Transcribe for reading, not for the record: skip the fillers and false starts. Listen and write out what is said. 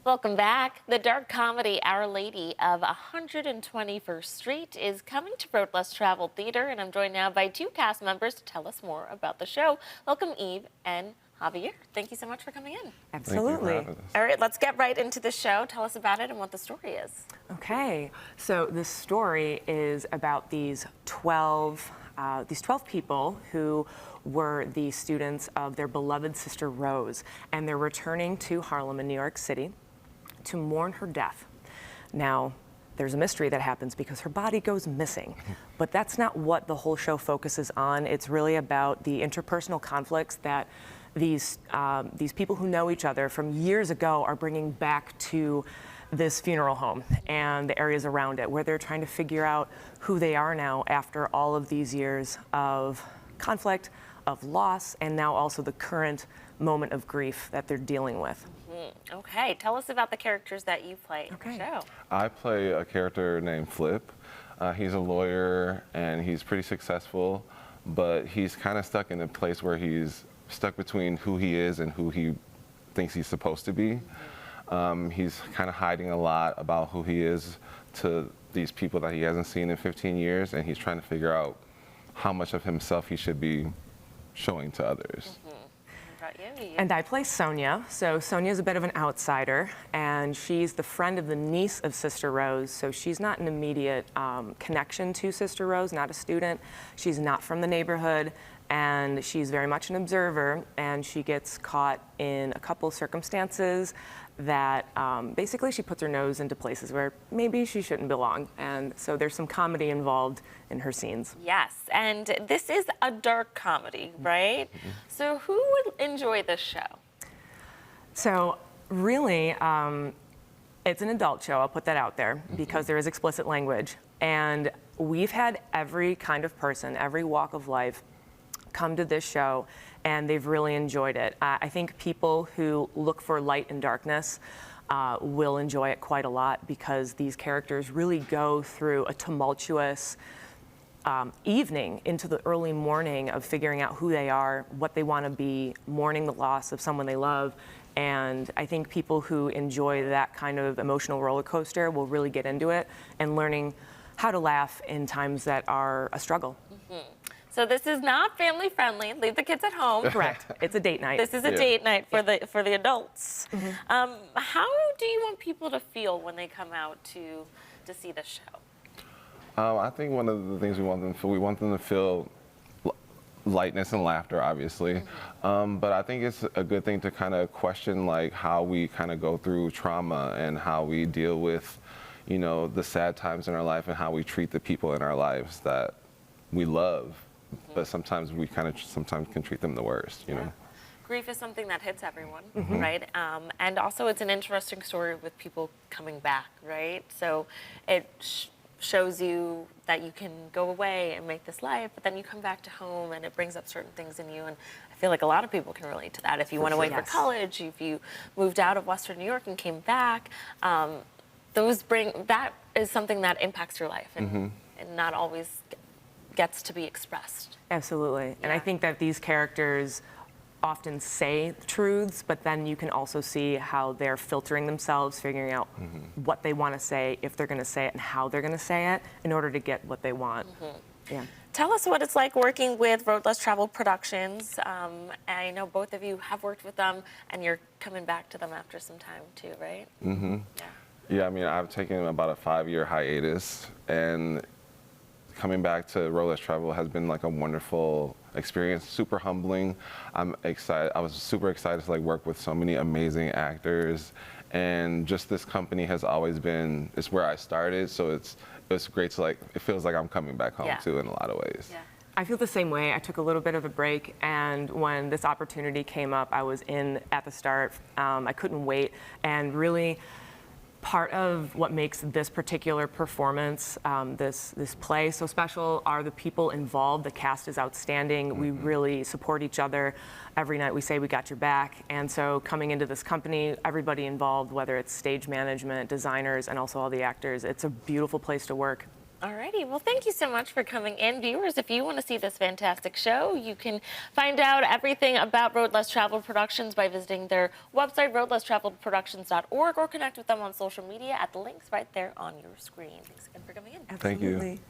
Welcome back. The dark comedy Our Lady of 121st Street is coming to Road Less Traveled Theater, and I'm joined now by two cast members to tell us more about the show. Welcome, Eve and Javier. Thank you so much for coming in. Absolutely. All right, let's get right into the show. Tell us about it and what the story is. Okay, so the story is about these 12 people who were the students of their beloved sister Rose, and they're returning to Harlem in New York City to mourn her death. Now, there's a mystery that happens because her body goes missing, but that's not what the whole show focuses on. It's really about the interpersonal conflicts that these people who know each other from years ago are bringing back to this funeral home and the areas around it, where they're trying to figure out who they are now after all of these years of conflict, of loss, and now also the current moment of grief that they're dealing with. Okay, tell us about the characters that you play in the show. I play a character named Flip. He's a lawyer and he's pretty successful, but he's kind of stuck in a place where he's stuck between who he is and who he thinks he's supposed to be. He's kind of hiding a lot about who he is to these people that he hasn't seen in 15 years, and he's trying to figure out how much of himself he should be showing to others. And I play Sonia. So Sonia's a bit of an outsider, and she's the friend of the niece of Sister Rose, so she's not an immediate connection to Sister Rose, not a student. She's not from the neighborhood, and she's very much an observer, and she gets caught in a couple circumstances that basically she puts her nose into places where maybe she shouldn't belong, and so there's some comedy involved in her scenes. Yes, and this is a dark comedy, right? So who would enjoy this show? So really, it's an adult show, I'll put that out there, because there is explicit language, and we've had every kind of person, every walk of life come to this show, and they've really enjoyed it. I think people who look for light and darkness will enjoy it quite a lot, because these characters really go through a tumultuous evening into the early morning of figuring out who they are, what they want to be, mourning the loss of someone they love. And I think people who enjoy that kind of emotional roller coaster will really get into it, and learning how to laugh in times that are a struggle. So this is not family friendly. Leave the kids at home. Correct. It's a date night. This is a date night for the adults. How do you want people to feel when they come out to see the show? I think one of the things we want them to feel lightness and laughter, obviously. But I think it's a good thing to kind of question like how we kind of go through trauma and how we deal with, you know, the sad times in our life and how we treat the people in our lives that we love. But sometimes we sometimes can treat them the worst, you know. Grief is something that hits everyone, right? And also it's an interesting story with people coming back, right? So it shows you that you can go away and make this life, but then you come back to home and it brings up certain things in you. And I feel like a lot of people can relate to that. If you went away for college, if you moved out of Western New York and came back, that is something that impacts your life and not always gets to be expressed. Absolutely. And I think that these characters often say truths, but then you can also see how they're filtering themselves, figuring out what they want to say, if they're going to say it, and how they're going to say it in order to get what they want. Tell us what it's like working with Road Less Traveled Productions. I know both of you have worked with them, and you're coming back to them after some time too, right? Yeah, I mean, I've taken about a 5-year hiatus, and coming back to Road Less Traveled has been like a wonderful experience, super humbling. I'm excited. I was super excited to like work with so many amazing actors, and just this company has always been, it's where I started, so it's great to like, it feels like I'm coming back home too in a lot of ways. I feel the same way. I took a little bit of a break, and when this opportunity came up, I was in at the start. I couldn't wait, and really part of what makes this particular performance, this play so special are the people involved. The cast is outstanding. We really support each other. Every night we say we got your back. And so coming into this company, everybody involved, whether it's stage management, designers, and also all the actors, it's a beautiful place to work. Alrighty, well, thank you so much for coming in. Viewers, if you want to see this fantastic show, you can find out everything about Road Less Traveled Productions by visiting their website, roadlesstraveledproductions.org, or connect with them on social media at the links right there on your screen. Thanks again for coming in. Thank you. Absolutely.